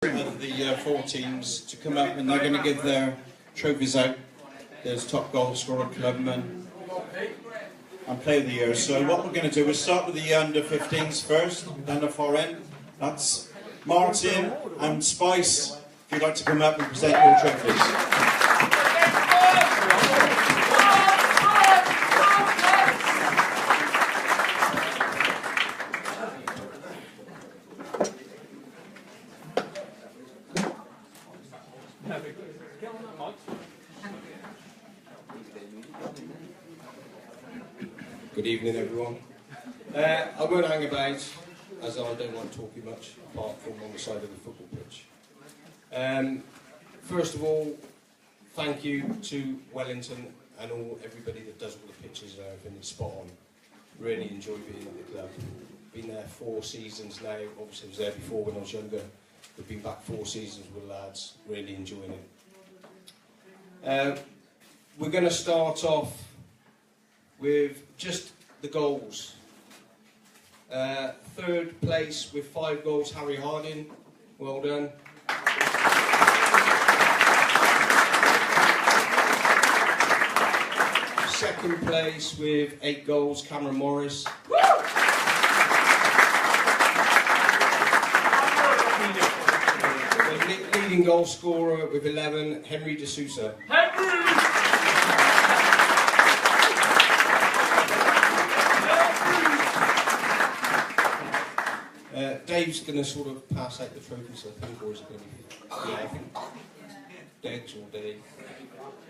Of the four teams to come up, and they're going to give their trophies out. There's top goal scorer, clubman, and player of the year. So what we're going to do is start with the under 15s first, down the far end. That's Martin and Spice. If you'd like to come up and present your trophies. Good evening, everyone. I won't hang about, as I don't like talking much, apart from on the side of the football pitch. First of all, thank you to Wellington and everybody that does all the pitches and everything. It's spot on. Really enjoy being at the club. Been there 4 seasons now. Obviously I was there before when I was younger. We've been back 4 seasons with the lads. Really enjoying it. We're going to start off with just the goals. 3rd place with 5 goals, Harry Harding. Well done. Second place with 8 goals, Cameron Morris. The leading goal scorer with 11, Henry De Sousa. Dave's going to sort of pass out the trophies, I think, or is it going to be? Yeah, I think Degs or Dave.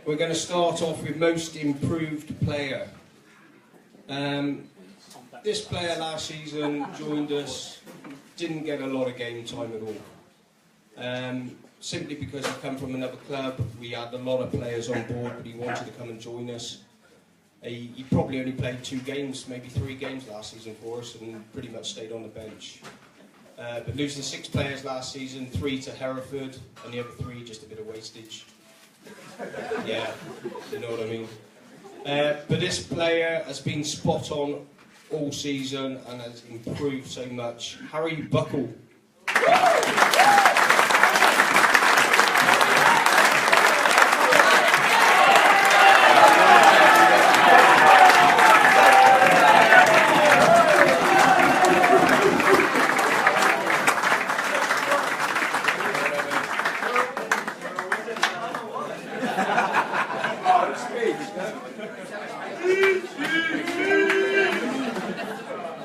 We're going to start off with most improved player. This player last season joined us, didn't get a lot of game time at all. Simply because he come from another club, we had a lot of players on board, but he wanted to come and join us. He probably only played 2 games, maybe 3 games last season for us, and pretty much stayed on the bench. But losing 6 players last season, 3 to Hereford, and the other 3 just a bit of wastage. Yeah, you know what I mean. But this player has been spot on all season and has improved so much. Harry Buckle.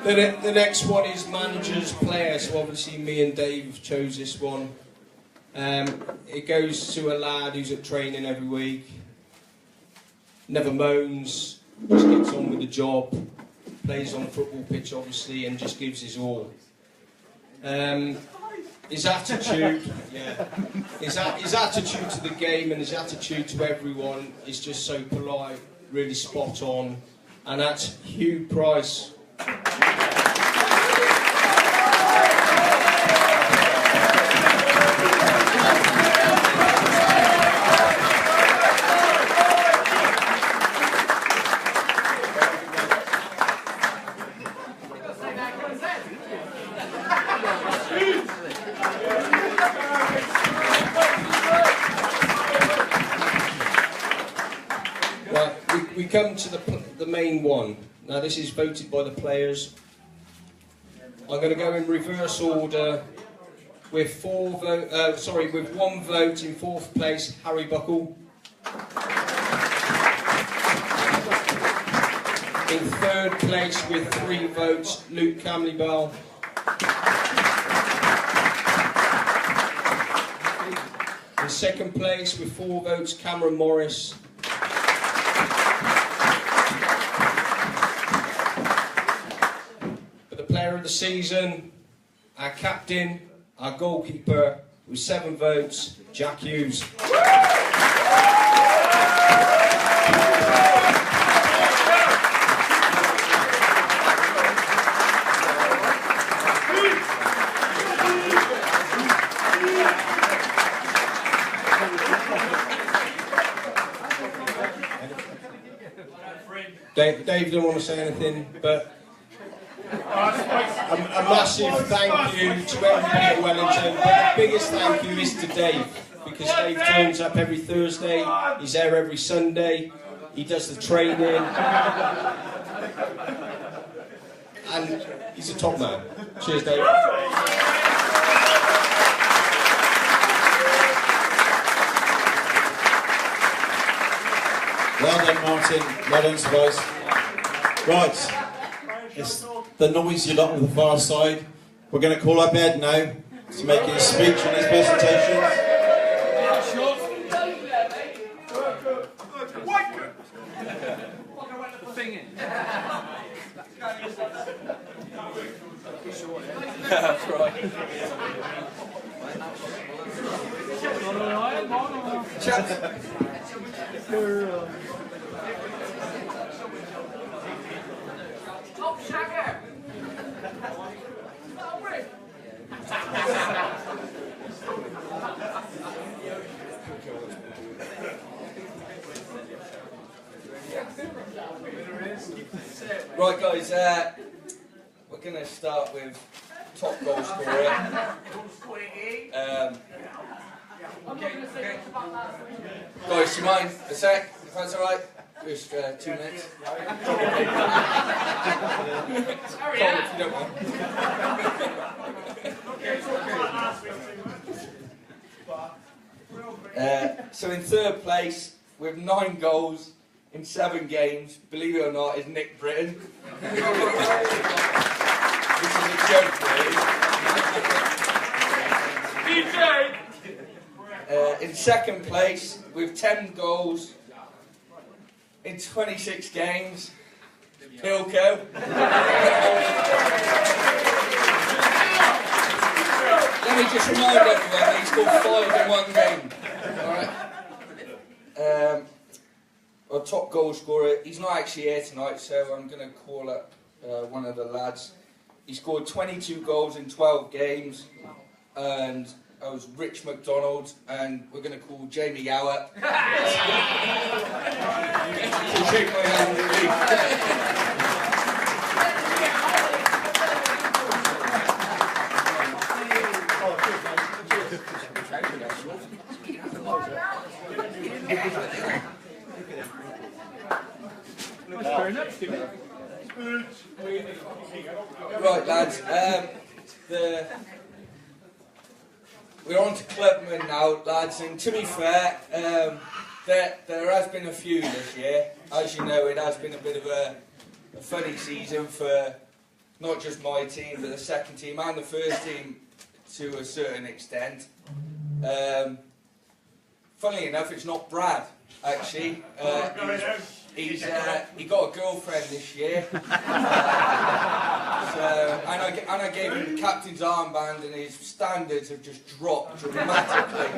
The next one is manager's player, so obviously me and Dave chose this one. It goes to a lad who's at training every week, never moans, just gets on with the job, plays on the football pitch obviously, and just gives his all. His attitude, his attitude to the game and his attitude to everyone is just so polite, really spot on, and that's Hugh Price. We come to the main one. Now this is voted by the players. I'm going to go in reverse order with 1 vote in 4th place, Harry Buckle. In 3rd place with 3 votes, Luke Camley-Bell. In 2nd place with 4 votes, Cameron Morris. Player of the season, our captain, our goalkeeper, with 7 votes, Jack Hughes. Dave didn't want to say anything, but A massive thank you to everybody at Wellington, but the biggest thank you is to Dave, because Dave turns up every Thursday, he's there every Sunday, he does the training, and he's a top man. Cheers, Dave. Well done, Martin. Well done, guys. Right. It's the noisy lot on the far side. We're going to call up Ed now to make his speech and his presentation. That's right. Right, guys, we're going to start with top goal scorer. Guys, do you mind a sec, if that's alright? Just 2 minutes. Sorry, if you don't mind. So in third place, with 9 goals in 7 games, believe it or not, is Nick Britton. Which is a joke, really. DJ! In second place, with 10 goals in 26 games, Pilko. Let me just remind everyone, he scored 5 in 1 game. Alright. Our top goal scorer, he's not actually here tonight, so I'm going to call up one of the lads. He scored 22 goals in 12 games, and I was Rich McDonald, and we're going to call Jamie Yow up. Shake my hand with me. Right, lads, we're on to clubmen now, lads, and to be fair, there has been a few this year. As you know, it has been a bit of a funny season for not just my team, but the second team and the first team to a certain extent. Funnily enough, it's not Brad, actually. He got a girlfriend this year, and I gave him the captain's armband, and his standards have just dropped dramatically.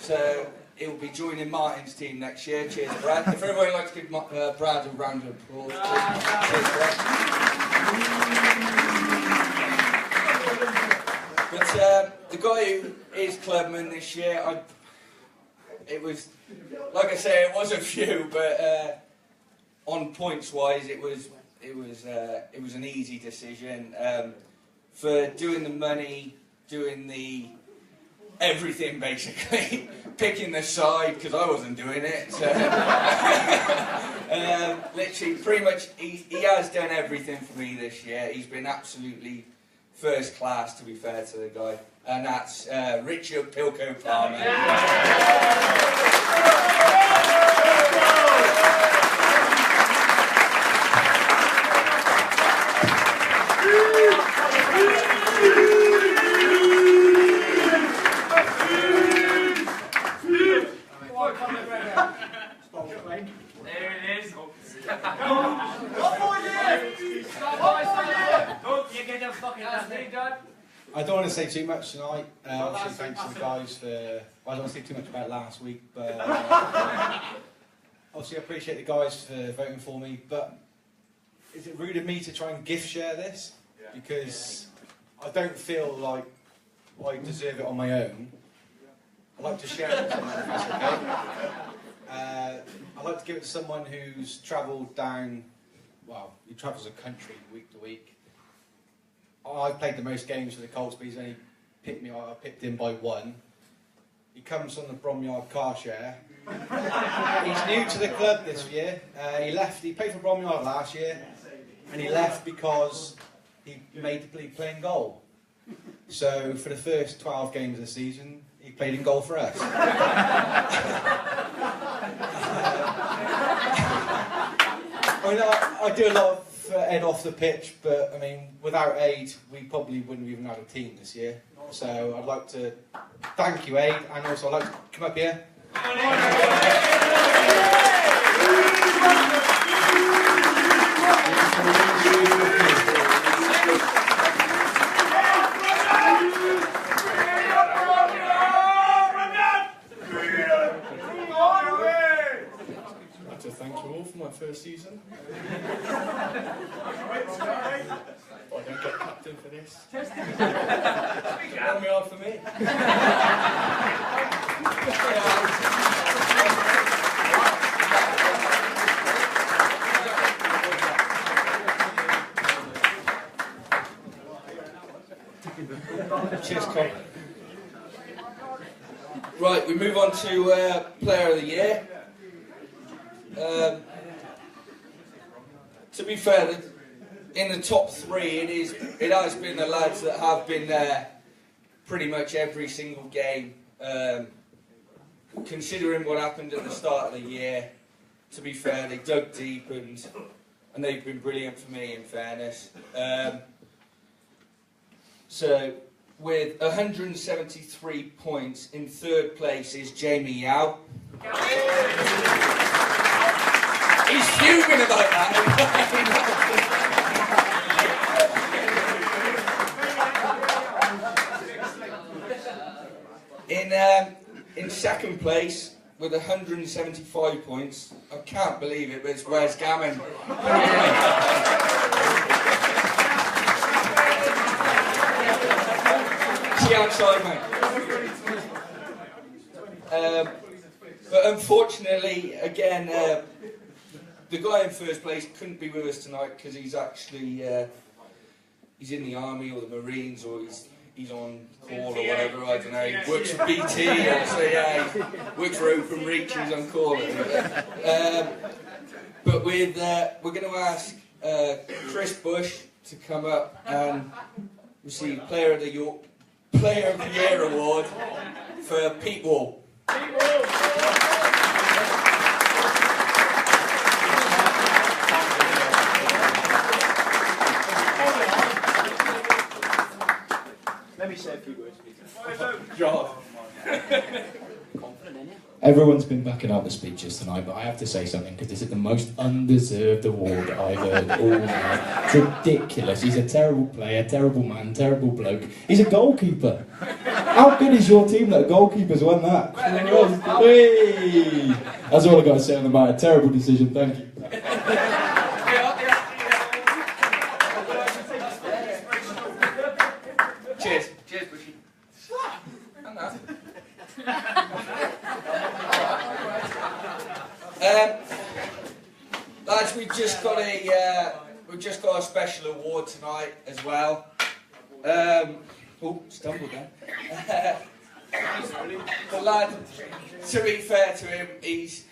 So he'll be joining Martin's team next year. Cheers, Brad. If everybody likes to give Brad a round of applause, cheers, Brad. But the guy who is clubman this year, it was, like I say, it was a few, but on points wise, it was an easy decision. For doing the money, doing the everything basically, picking the side because I wasn't doing it. So, literally, pretty much, he has done everything for me this year. He's been absolutely first class, to be fair to the guy, and that's Richard Pilko Palmer. I don't want to say too much tonight. Obviously, thanks to the guys for. Well, I don't want to say too much about last week, but obviously, I appreciate the guys for voting for me. But is it rude of me to try and gift share this? Because I don't feel like I deserve it on my own. I'd like to share it with someone, if that's okay. I'd like to give it to someone who's travelled down. Well, he travels a country week to week. I played the most games for the Colts, but he's only picked me. I picked him by 1. He comes from the Bromyard car share. He's new to the club this year. He left. He played for Bromyard last year, and he left because he made the league playing goal. So for the first 12 games of the season, he played in goal for us. I do a lot of Ed off the pitch, but I mean, without Aid, we probably wouldn't even have a team this year. So I'd like to thank you, Aid, and also I'd like to come up here. Thank you all for my first season. I don't get captain for this. Warm me up for me. Cheers, Colin. Right, we move on to Player of the Year. To be fair, in the top 3, it has been the lads that have been there pretty much every single game. Considering what happened at the start of the year, to be fair, they dug deep and they've been brilliant for me, in fairness. So, with 173 points, in 3rd place is Jamie Yao. He's fuming about that. In 2nd place, with 175 points, I can't believe it, but it's Wes Gammon. See outside, mate. But unfortunately, again, the guy in 1st place couldn't be with us tonight because he's actually he's in the army or the Marines, or he's on call or whatever. I don't know. He works for BT, or so yeah, he works for Open Reach. He's on call. But we're going to ask Chris Bush to come up and receive Player of the Year award for Pete Wall. Let me say a few words, Peter. Everyone's been backing up the speeches tonight, but I have to say something, because this is the most undeserved award I've heard all night. It's ridiculous. He's a terrible player, terrible man, terrible bloke. He's a goalkeeper. How good is your team that a goalkeeper's won that? Hey! That's all I've got to say on the matter. Terrible decision, thank you. Cheers. Cheers, Bushy. Lads, we've just got a special award tonight as well. Oh, stumbled there. The lad, to be fair to him, he's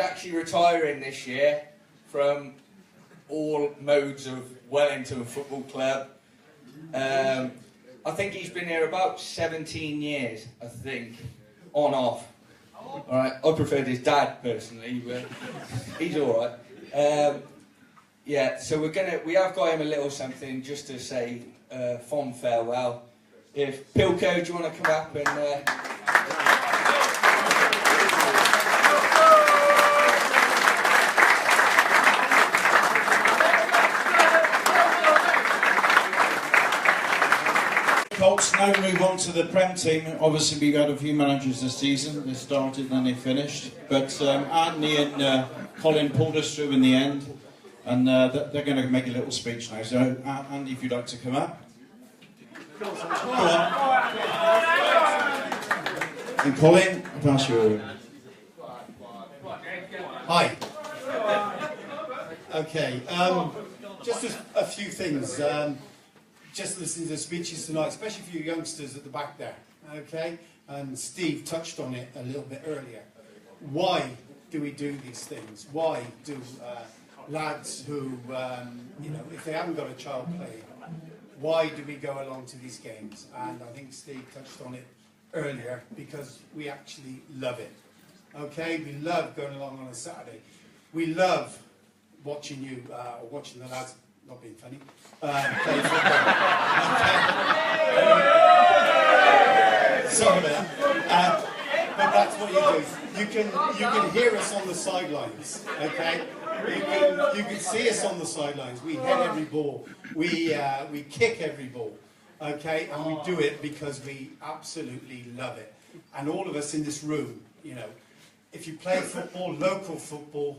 actually retiring this year from all modes of Wellington Football Club. I think he's been here about 17 years, I think, on off. Alright, I preferred his dad personally, but he's alright. Yeah, so we have got him a little something just to say fond farewell. If Pilco, do you want to come up and Colts now move on to the Prem team. Obviously, we've had a few managers this season. They started and they finished. But Anthony and Colin pulled us through in the end. And they're going to make a little speech now. So, Andy, if you'd like to come up. Go on. And Colin, I'll pass you over. Hi. Okay, just a few things. just listening to the speeches tonight, especially for you youngsters at the back there, okay? And Steve touched on it a little bit earlier. Why do we do these things? Why do lads who, you know, if they haven't got a child playing, why do we go along to these games? And I think Steve touched on it earlier, because we actually love it. Okay, we love going along on a Saturday. We love watching you, or watching the lads, not being funny, play football. Sorry about that. But that's what you do. You can hear us on the sidelines, okay? You can see us on the sidelines. We head every ball. We kick every ball, okay? And we do it because we absolutely love it. And all of us in this room, you know, if you play football, local football,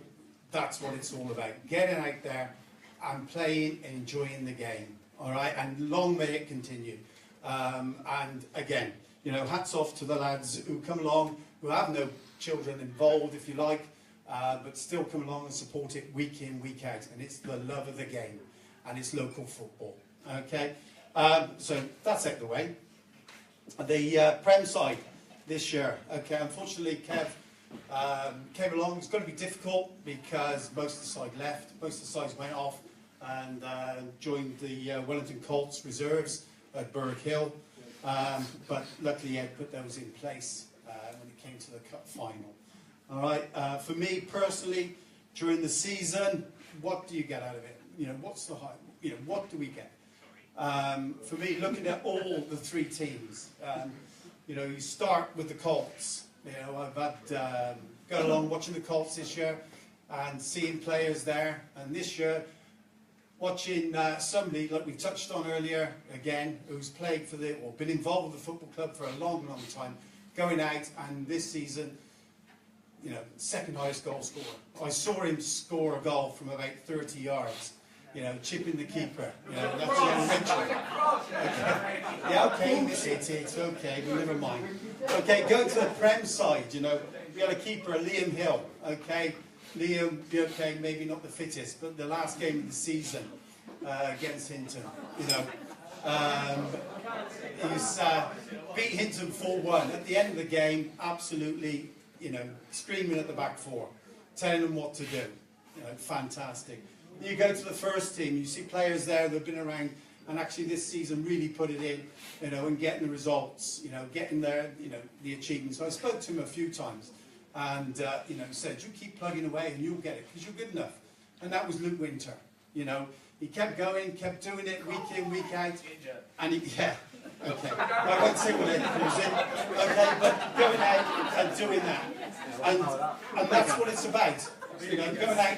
that's what it's all about. Getting out there and playing and enjoying the game, all right? And long may it continue. And again, you know, hats off to the lads who come along, who have no children involved, if you like, but still come along and support it week in, week out. And it's the love of the game, and it's local football, okay? So that's out of the way. The Prem side this year, okay, unfortunately Kev came along. It's going to be difficult because most of the side left, most of the sides went off and joined the Wellington Colts reserves at Burgh Hill. But luckily Ed put those in place when it came to the cup final. All right, for me personally, during the season, what do you get out of it? You know, what's the hype? You know, what do we get? For me, looking at all the three teams, you know, you start with the Colts. You know, I've had gone along watching the Colts this year and seeing players there, and this year watching somebody like we touched on earlier again, who's played for the or been involved with the football club for a long time, going out and this season, you know, second highest goal scorer. I saw him score a goal from about 30 yards. You know, chipping the keeper. You know, that's Ian Mitchell. Okay. Yeah, okay, miss it. It's okay, but never mind. Okay, going to the Prem side. You know, we had a keeper, Liam Hill. Okay, Liam, okay, maybe not the fittest, but the last game of the season against Hinton. You know, he's beat Hinton 4-1 at the end of the game. Absolutely, you know, screaming at the back four, telling them what to do. You know, fantastic. You go to the first team, you see players there that have been around and actually this season really put it in, you know, and getting the results, you know, getting there, you know, the achievements. So I spoke to him a few times and, you know, said, you keep plugging away and you'll get it because you're good enough. And that was Luke Winter, you know. He kept going, kept doing it week in, week out. And he, yeah, okay. I won't say what it was in, okay, but going out and doing that. And that's what it's about, you know, going out,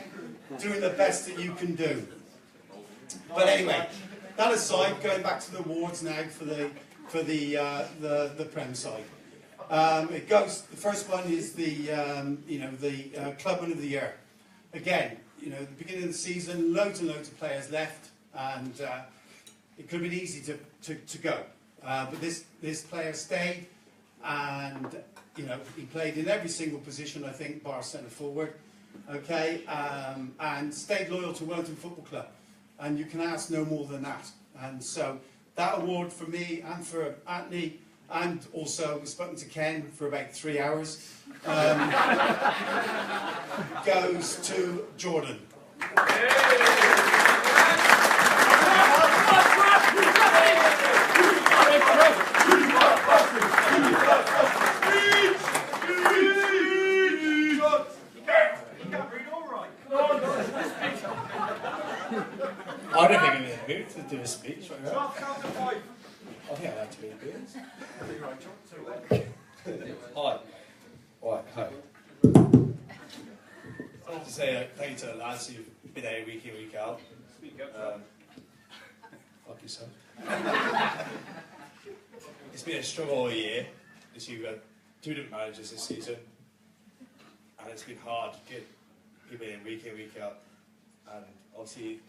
doing the best that you can do. But anyway, that aside, going back to the awards now for the Prem side. It goes. The first one is the you know, the Clubman of the Year. Again, you know, at the beginning of the season, loads and loads of players left, and it could have been easy to go. But this player stayed, and you know, he played in every single position, I think, bar centre forward. Okay, and stayed loyal to Wellington Football Club, and you can ask no more than that. And so that award for me and for Anthony, and also we've spoken to Ken for about 3 hours, goes to Jordan. I don't think I'm in the mood to do a speech right now. I think I like to be in the mood. Hi. Right, hi. I want to say thank you to the lads who've been there week in, week out. Fuck yourself. It's been a struggle all year. This year we've had 2 different managers this season. And it's been hard to get people in, week out. And obviously,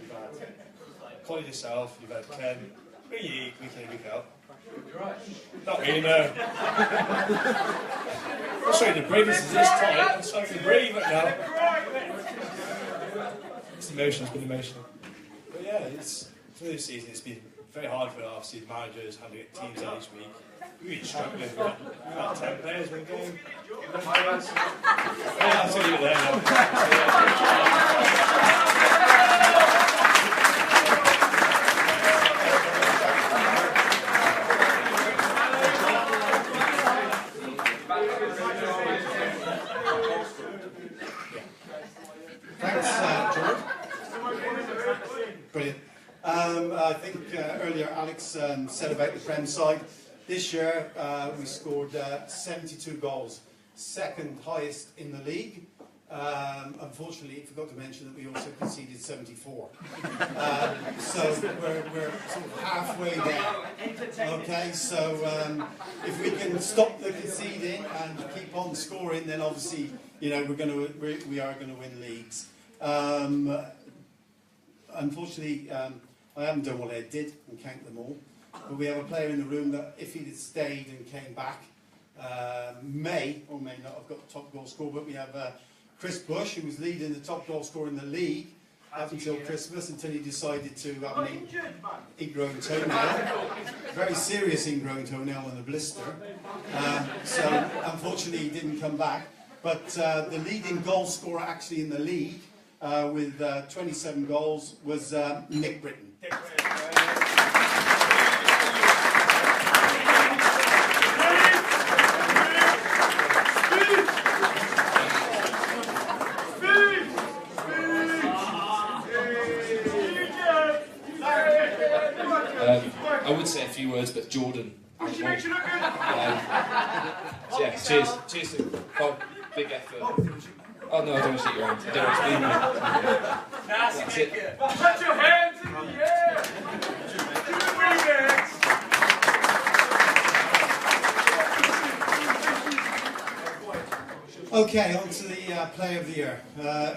you've had Colin yourself, you've had Ken, week in, week out. Not really, no. I'm sorry to breathe, this is this tight, I'm sorry to breathe right now. It's emotional, it's been emotional. But yeah, it's through this season, it's been very hard for obviously the managers having to get teams out each week. We've been struggling with about 10 players one game. Yeah, I'll tell you there now. Thanks, George. Brilliant. I think earlier Alex said about the Prem side. This year we scored 72 goals, second highest in the league. Unfortunately, I forgot to mention that we also conceded 74. So we're sort of halfway there. Okay, so if we can stop the conceding and keep on scoring, then obviously, you know, we are going to win leagues. Unfortunately, I haven't done what Ed did and count them all. But we have a player in the room that, if he'd stayed and came back, may or may not have got the top goal scorer. But we have Chris Bush, who was leading the top goal scorer in the league up until Christmas, until he decided to have an ingrown toenail, very serious ingrown toenail and a blister. So unfortunately, he didn't come back. But the leading goal scorer actually in the league, with 27 goals, was Nick Britton. I would say a few words, but Jordan. Yeah, cheers. Cheers to big effort. Oh no, I don't want to shake your hand. I don't want to leave me. That's it. Put your hands in the air! Do the remix! Okay, on to the Player of the Year.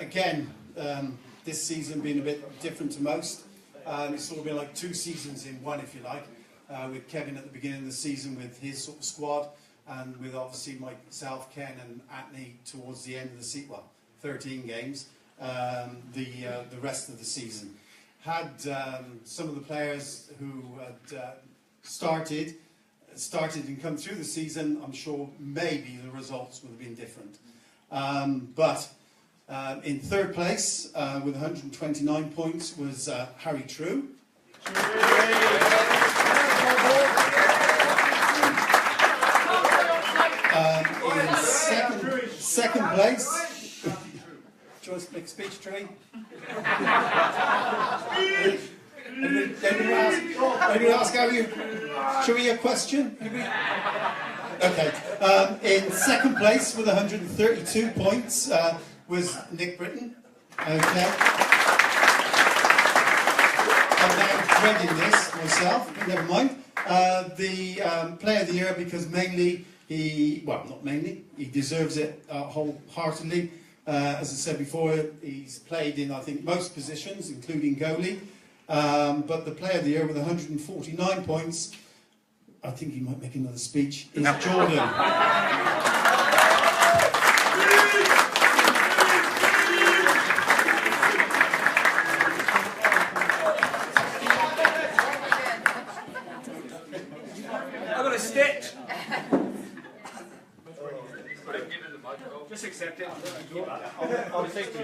Again, this season being a bit different to most. It's sort of been like 2 seasons in one, if you like, with Kevin at the beginning of the season with his sort of squad, and with obviously myself, Ken and Atney towards the end of the season, well, 13 games, the rest of the season. Had some of the players who had started and come through the season, I'm sure maybe the results would have been different. But in third place, with 129 points, was Harry True. In second place, do you want to make a speech, Trey? Anybody ask how you? Should we hear a question? Okay. In second place with 132 points was Nick Britton. Okay. I'm now dreading this myself, but never mind. The Player of the Year, because mainly he deserves it wholeheartedly. As I said before, he's played in, I think, most positions, including goalie. But the Player of the Year with 149 points, I think he might make another speech, is Jordan. I got a stitch! Just accept it. I'll take it. So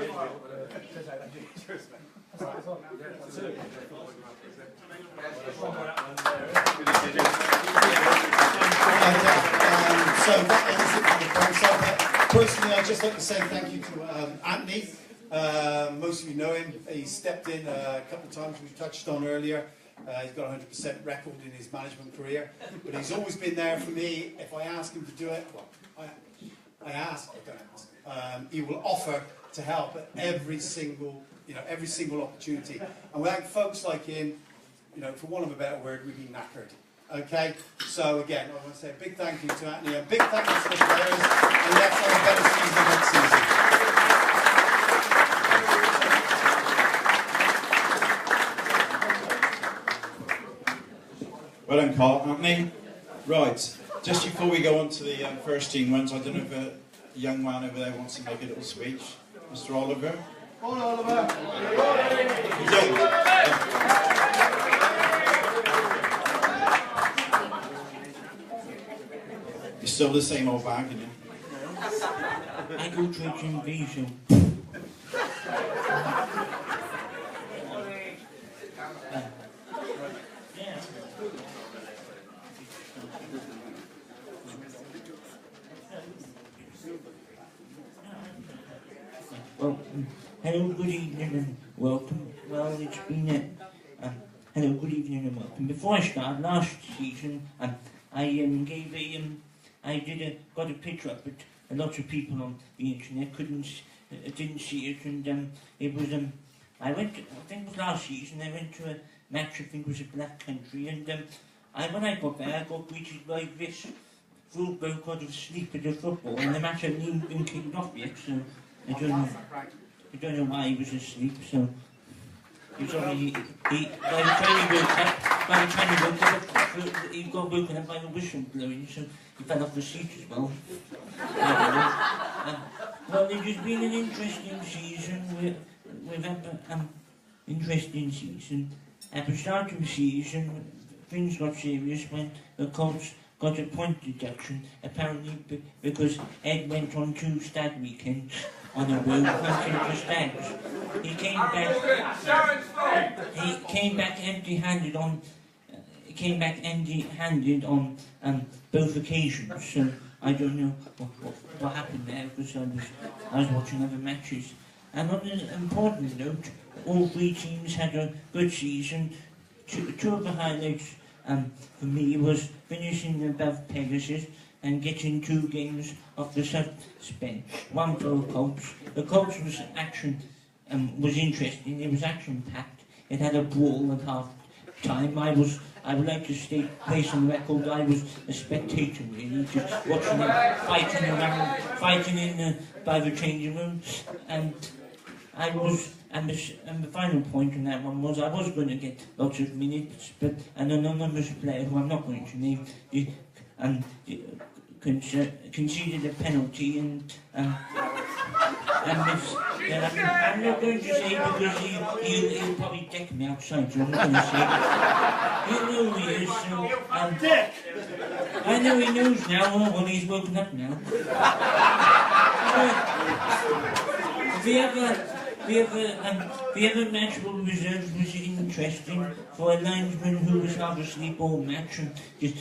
that ends it for the Prem side. Personally, I'd just like to say thank you to Anthony. Most of you know him. He stepped in a couple of times, we touched on earlier. He's got a 100% record in his management career, but he's always been there for me. If I ask him to do it, well, I don't ask. He will offer to help at every single opportunity. And without folks like him, for want of a better word, we'd be knackered. Okay? So again, I want to say a big thank you to Anthony, a big thank you to the players, and let's have a better season next season. Well done, Carl. Anthony. Right. Just before we go on to the first team runs, I don't know if a young man over there wants to make a little speech. Mr. Oliver. Oliver. You don't? still the same old bag, isn't it? I go to HMV, so... Well, hello, good evening and welcome. Well, it's been hello, good evening and welcome. Before I start, last season, I got a picture up, but a lot of people on the internet didn't see it, and it was I think it was last season. I went to a match. I think it was a Black Country, and when I got there, I got greeted by this full bloke out of sleep at the football, and the match hadn't even been kicked off yet, so I don't know why he was asleep. So he was only by the time he woke up, he got woken up by the whistle blowing, so he fell off the seat as well. Well, it has been an interesting season. We've had an interesting season. At the start of the season, things got serious when the Colts got a point deduction, apparently because Ed went on 2 stag weekends on a road hunting for stags. He came back empty-handed on both occasions. So I don't know what happened there, because I was watching other matches. And on an important note, all 3 teams had a good season. Two of the highlights for me was finishing above Pegasus and getting 2 games off the suspense. One for the Colts. The Colts was interesting. It was action-packed. It had a brawl at half time. I would like to place on record, I was a spectator really, just watching them fighting by the changing room. And the final point on that one was I was going to get lots of minutes, but an anonymous player who I'm not going to name conceded a penalty, and I'm not going to say because he'll probably deck me outside, so I'm not going to say. You know who he is, so I know he knows now. Well, he's woken up now. The other match for the reserves was interesting for a linesman who was half asleep all match, and he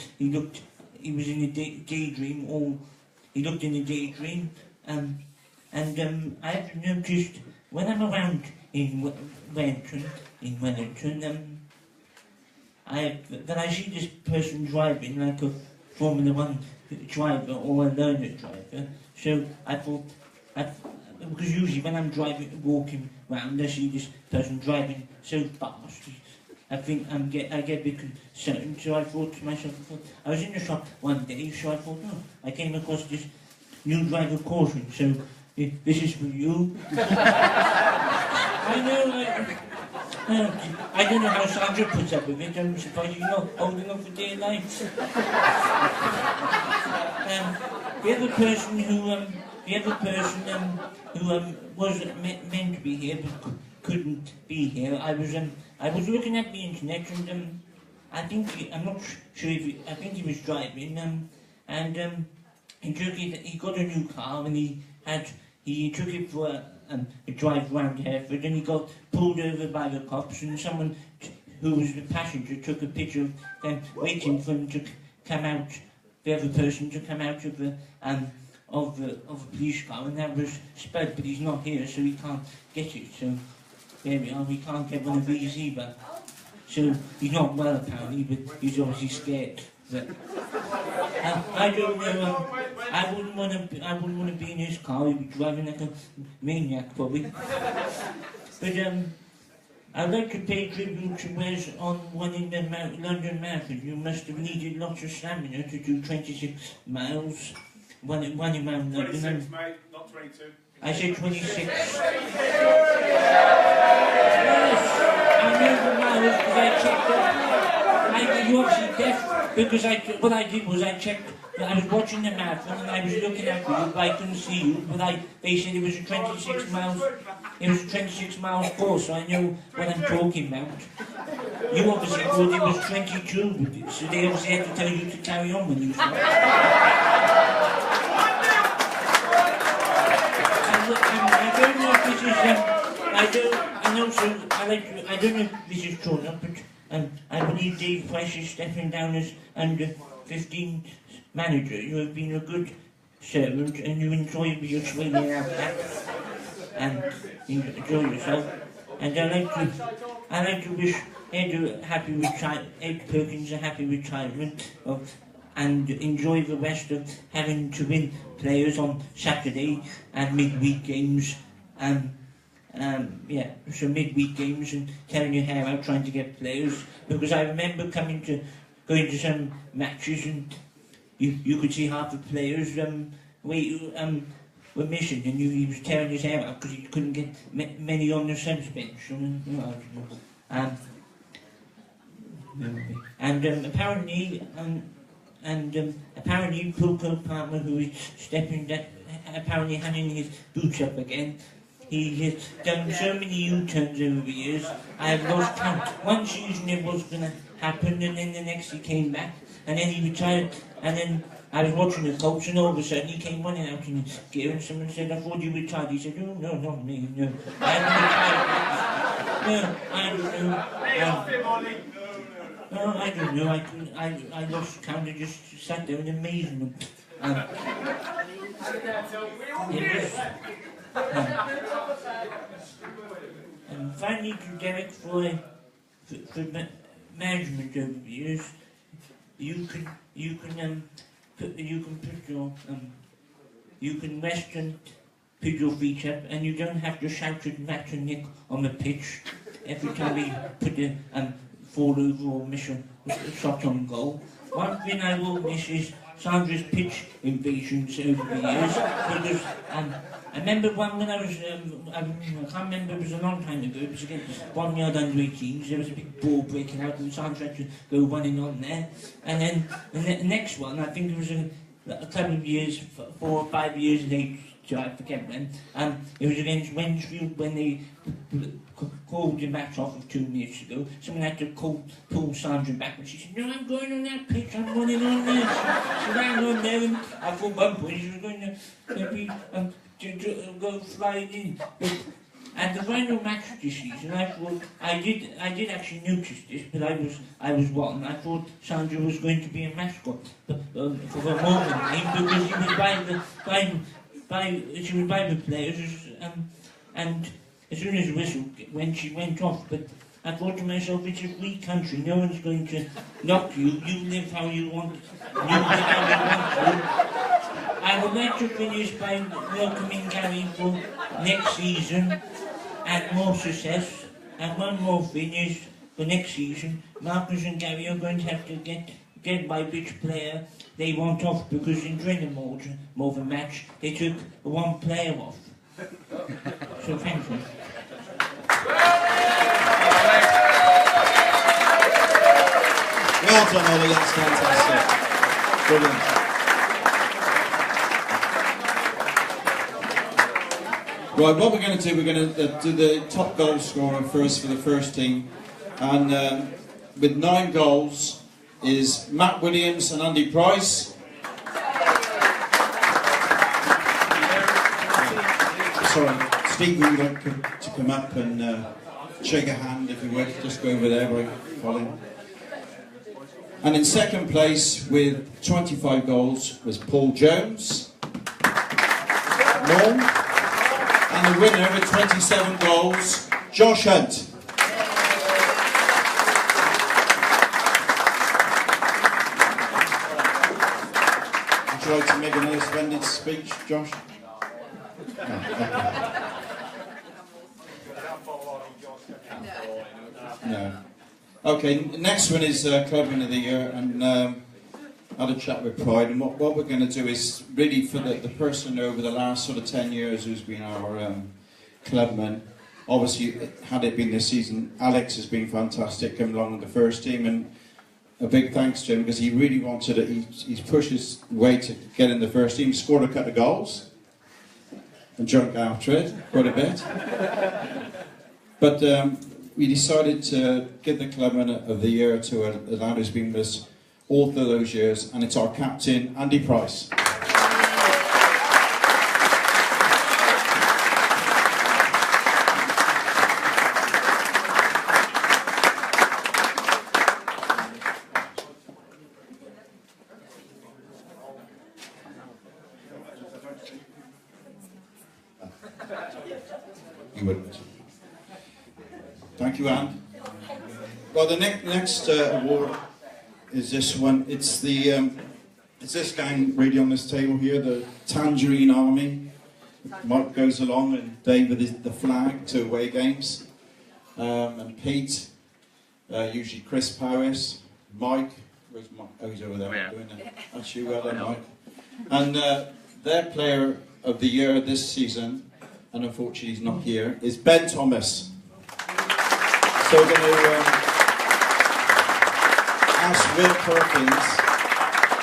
was in a daydream, he looked in a daydream, and I've noticed when I'm around in Wellington, that I see this person driving like a Formula 1 driver or a learner driver. So I thought, because usually when I'm walking around, I see this person driving so fast, I think I get a bit concerned. So I thought to myself, I was in the shop one day, so I thought, I came across this new driver caution, so this is for you. I don't know how Sandra puts up with it. I'm surprised you're not old enough for dear life. The other person who was meant to be here but couldn't be here, I was looking at the internet, and I'm not sure if I think he was driving, and he got a new car, and he took it for a drive around Hereford, and he got pulled over by the cops, and someone who was the passenger took a picture of them waiting for him to come out, the other person to come out of the police car, and that was Spud, but he's not here, so he can't get it. So there we are, we can't get one of these either. So he's not well apparently, but he's obviously scared. But I don't know. I wouldn't want to be in his car. He'd be driving like a maniac probably. But I'd like to pay tribute to Wes on one in the London Marathon. You must have needed lots of stamina to do 26 miles. One in around London. 26, mate, not 22. I said 26. Yes, I know the miles because I checked up. You obviously deaf because what I did was I checked. I was watching the marathon and I was looking at you, but I couldn't see you. But they said it was a 26 miles. It was a 26 miles course, so I know what I'm talking about. You obviously thought it was 22, so they obviously had to tell you to carry on when you started. don't know if this is true or not, but I believe Dave Price is stepping down as under 15 manager. You have been a good servant and you enjoy your Australian outback and enjoy yourself. And I'd like to wish Ed a happy Ed Perkins a happy retirement and enjoy the rest of having to win players on Saturday and midweek games. So midweek games and tearing your hair out trying to get players, because I remember going to some matches and you could see half the players were missing, and he was tearing his hair out because he couldn't get many on the subs bench. Apparently Coco Palmer, who is apparently having his boots up again. He has done so many U-turns over the years, I have lost count. One season it was going to happen, and then the next he came back, and then he retired, and then I was watching the coach, and all of a sudden he came running out in his gear, and someone said, "I thought you retired." He said, "Oh, no, not me, no. I haven't retired." No, I don't know. No, I don't know. I lost count. I just sat there in amazement. And finally to Derek for management over the years, you can rest and put your feet up, and you don't have to shout at Matt and Nick on the pitch every time we put a fall over or miss a shot on goal. One thing I will miss is Sandra's pitch invasions over the years, because I remember one when I was, I can't remember, it was a long time ago, it was against 1 yard under 18s, there was a big ball breaking out and Sandra had to go running on there. And then the next one, I think it was a couple of years, 4 or 5 years later, I forget when, it was against Wednesfield when they called the match off of 2 minutes ago. Someone had to pull Sandra back, and she said, "No, I'm going on that pitch, I'm running on there." She ran on there, and I thought one point she was going to go flying in. And the final match this season, I thought I did actually notice this, but I was wrong. I thought Sandra was going to be a mascot for the moment game, because she was by the players, and as soon as the whistle when she went off. But I thought to myself, it's a free country, no one's going to knock you. You live how you want. You live how you want to. I would like to finish by welcoming Gary for next season and more success. And one more thing is, for next season, Marcus and Gary are going to have to get by which player they want off, because in training more of a match, they took one player off. So thank you. Well done, Ollie, that's fantastic. Brilliant. Right, what we're going to do, we're going to do the top goal scorer first for the first team. And with 9 goals is Matt Williams and Andy Price. Sorry, Steve would like to come up and shake a hand, if you would. Just go over there by Colin. And in second place with 25 goals was Paul Jones. Norm. And the winner with 27 goals, Josh Hunt. Would you like to make another splendid speech, Josh? No. Okay, next one is Clubman of the Year, and I had a chat with Pride, and what we're going to do is really for the person over the last sort of 10 years who's been our clubman. Obviously, had it been this season, Alex has been fantastic coming along with the first team, and a big thanks to him, because he really wanted it. He's pushed his way to get in the first team, scored a couple of goals, and drunk after it quite a bit. But we decided to give the Clubman of the Year to a lad who's been with us all through those years, and it's our captain, Andy Price. You wouldn't. Thank you, Anne. Well, the next award is this one. It's this gang really on this table here, the Tangerine Army. Mike goes along and Dave with the flag to away games. And Pete, usually Chris Powis, Mike, where's Mike? Oh, he's over there. Doing it. That's you, well done, Mike. And their player of the year this season, and unfortunately he's not here, is Ben Thomas. So we're going to ask Will Perkins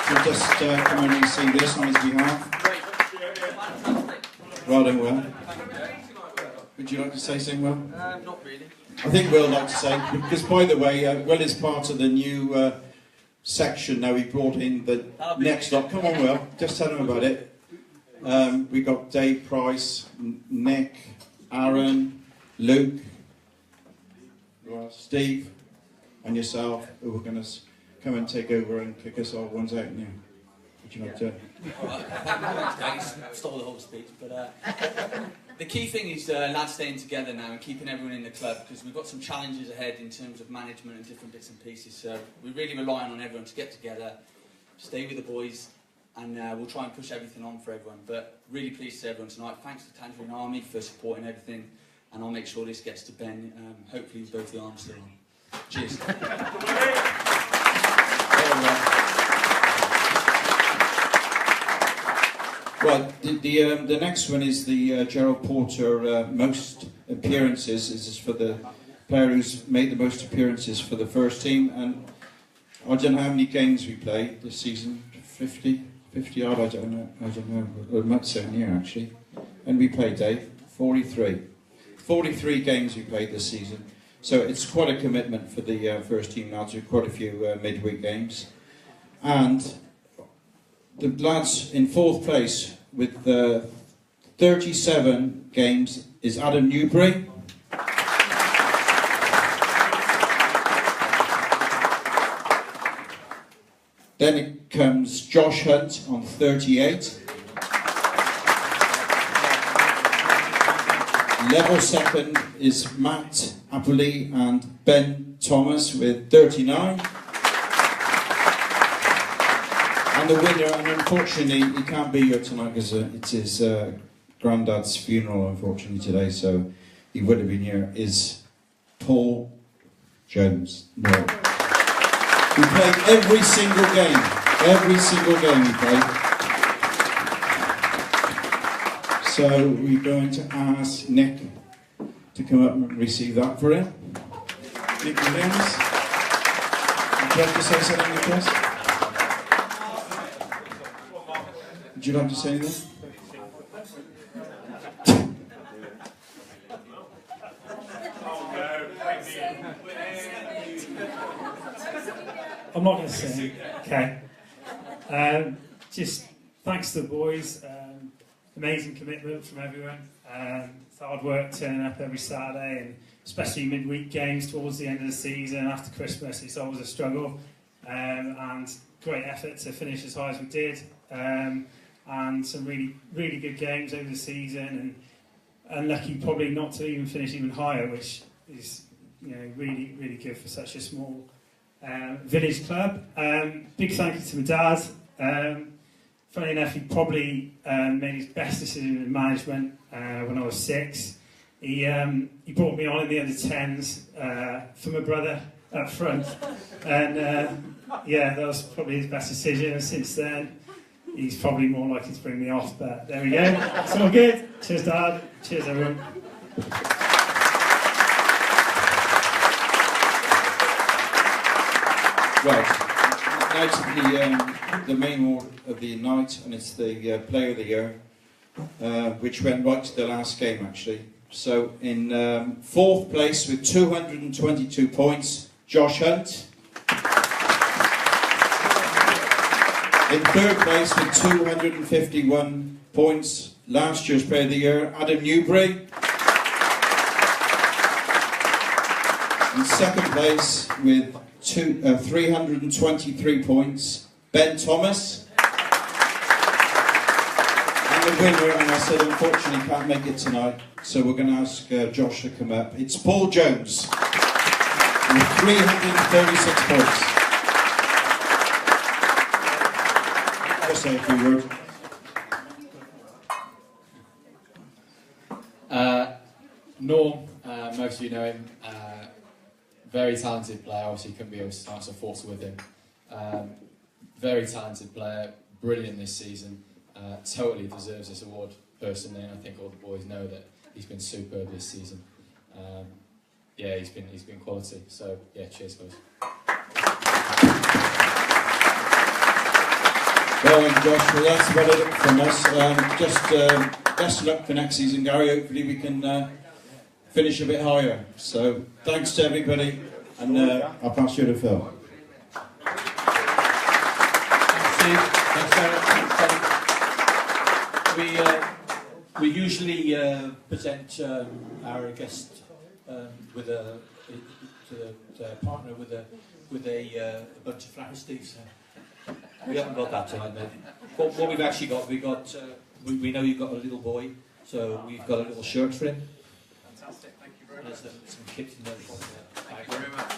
to just come in and see this on his behalf. Well done, Will. Would you like to say something, Will? Not really. I think Will would like to say, because by the way, Will is part of the new section now. He brought in the next lot. Come on, Will, just tell him about it. We got Dave Price, Nick, Aaron, Luke, Steve, and yourself, who are going to come and take over and kick us all ones out now. Would you like to? Stole the whole speech, but the key thing is lads staying together now and keeping everyone in the club, because we've got some challenges ahead in terms of management and different bits and pieces. So we're really relying on everyone to get together, stay with the boys, and we'll try and push everything on for everyone. But really pleased to see everyone tonight. Thanks to Tangerine Army for supporting everything, and I'll make sure this gets to Ben. Hopefully with both the arms still on. Cheers. Well, the next one is the Gerald Porter most appearances. This is for the player who's made the most appearances for the first team. And I don't know how many games we played this season. 50 odd, I don't know. I might say here actually. And we played, Dave, 43. 43 games we played this season. So it's quite a commitment for the first team lads. We've quite a few midweek games. And the lads in fourth place with 37 games is Adam Newbury. Then it comes Josh Hunt on 38. Level second is Matt Appley and Ben Thomas with 39. And the winner, and unfortunately he can't be here tonight because it's his granddad's funeral, unfortunately, today, so he would have been here, is Paul Jones. No. We played every single game. Every single game we played. So we're going to ask Nick to come up and receive that for him. Nick Williams. Would you like to say something, Nicholas? Would you like to say anything? I'm not going to sing, okay. Just thanks to the boys, amazing commitment from everyone. It's hard work turning up every Saturday, and especially midweek games towards the end of the season. After Christmas, it's always a struggle, and great effort to finish as high as we did. And some really good games over the season, and unlucky probably not to even finish even higher, which is really good for such a small village club. Big thank you to my dad. Funny enough, he probably made his best decision in management when I was 6. He brought me on in the under-10s for my brother up front, and that was probably his best decision. And since then, he's probably more likely to bring me off, but there we go. It's all good. Cheers, Dad. Cheers, everyone. Right. Now to the main award of the night, and it's the Player of the Year, which went right to the last game, actually. So in fourth place with 222 points, Josh Hunt. In third place with 251 points, last year's Player of the Year, Adam Newbury. In second place with 323 points, Ben Thomas. And the winner, and I said unfortunately can't make it tonight, so we're going to ask Josh to come up. It's Paul Jones with 336 points. Just say a few words. Norm, most of you know him, very talented player, obviously couldn't be able to start a force with him. Very talented player, brilliant this season, totally deserves this award personally, and I think all the boys know that he's been superb this season. Yeah, he's been quality, so yeah, cheers guys. Well, and Josh, well, that's about it from us. Just best of luck for next season, Gary. Hopefully we can finish a bit higher. So thanks to everybody, and I'll pass you to Phil. Thanks, Steve. Thanks, Sarah. We usually present our guest with a partner with a bunch of flowers, Steve. So we haven't got that tonight, mate. What we've actually got, we know you've got a little boy, so we've got a little shirt for him. Fantastic, thank you very There's much. some kits in there. Thank you very much.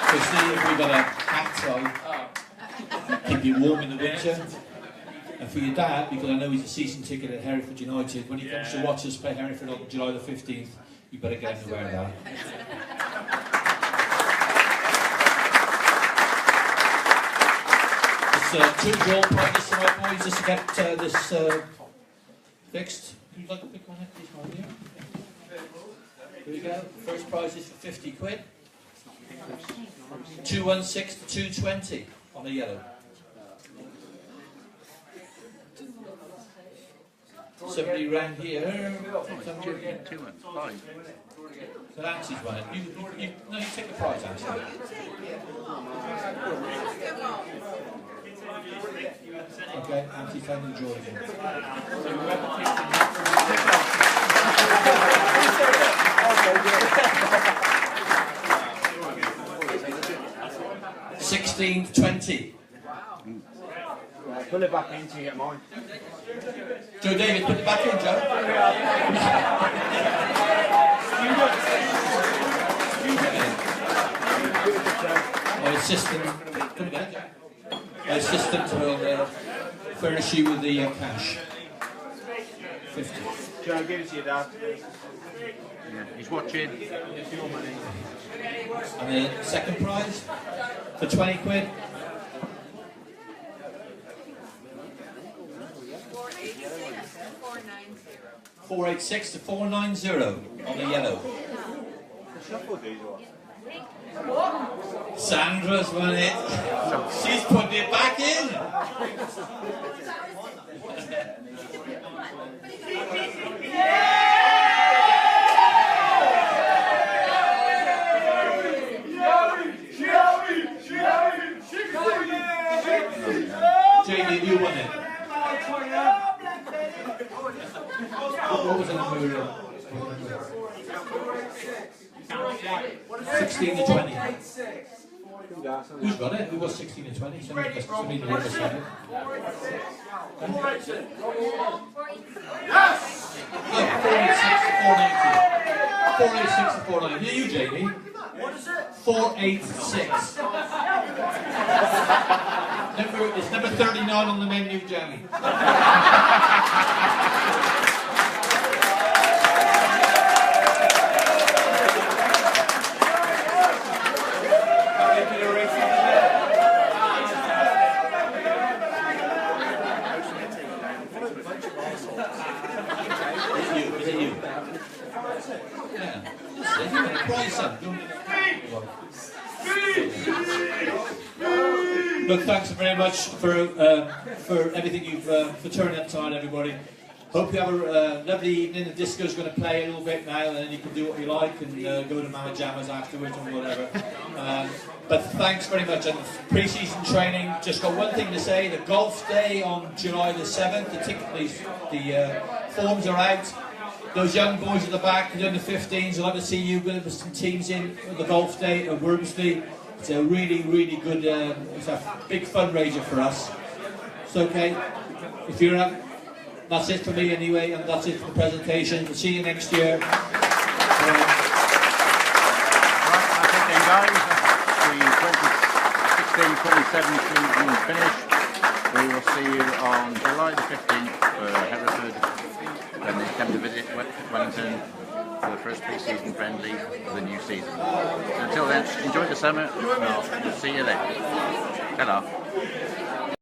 So Steve, we've got a hat to keep you warm in the winter. And for your dad, because I know he's a season ticket at Hereford United, when he comes to watch us play Hereford on July the 15th, you better get him to wear that. It's 2 draw prizes tonight, boys, just to get this fixed. Would you like to pick one up, please, my dear? Here we go. First prize is for 50 quid. 216 to 220 on the yellow. Somebody round here. So Nancy's won it. No, you take the prize, Nancy. Okay, Nancy's found the draw again. 16 to 20. Pull it back in to get mine. Joe David, put it back in, Joe. My assistant will furnish you with the cash. 50. Joe, give it to your dad. Yeah, he's watching. It's your money. And the second prize for 20 quid. 486 to 490 on the yellow. Sandra's won it. She's putting it back in. Jamie, you won it. What was the number? 16 to 20. Who's got it? Who was 16 to 20? Somebody Yes! Oh, 486 to 490. 486 to 490. Yeah, you, Jamie. What is it? 486. It's number 39 on the menu, Jamie. Look, thanks very much for everything you've for turning up tonight, everybody. Hope you have a lovely evening. The disco's going to play a little bit now, and then you can do what you like and go to Mama Jammas afterwards or whatever. But thanks very much. And pre-season training. Just got one thing to say: the golf day on July the 7th. The forms are out. Those young boys at the back, the under 15s, I'd like to see you with some teams in the golf day at Wormsley. It's a really, really good, it's a big fundraiser for us. So, okay, if you're up, that's it for me anyway, and that's it for the presentation. We'll see you next year. Right, I think then guys, the 2016-2017 season is finished. We will see you on July the 15th for Hereford when they come to visit Wellington for the first pre-season friendly for the new season. So until then, enjoy the summer and I'll see you then. Ta-ra.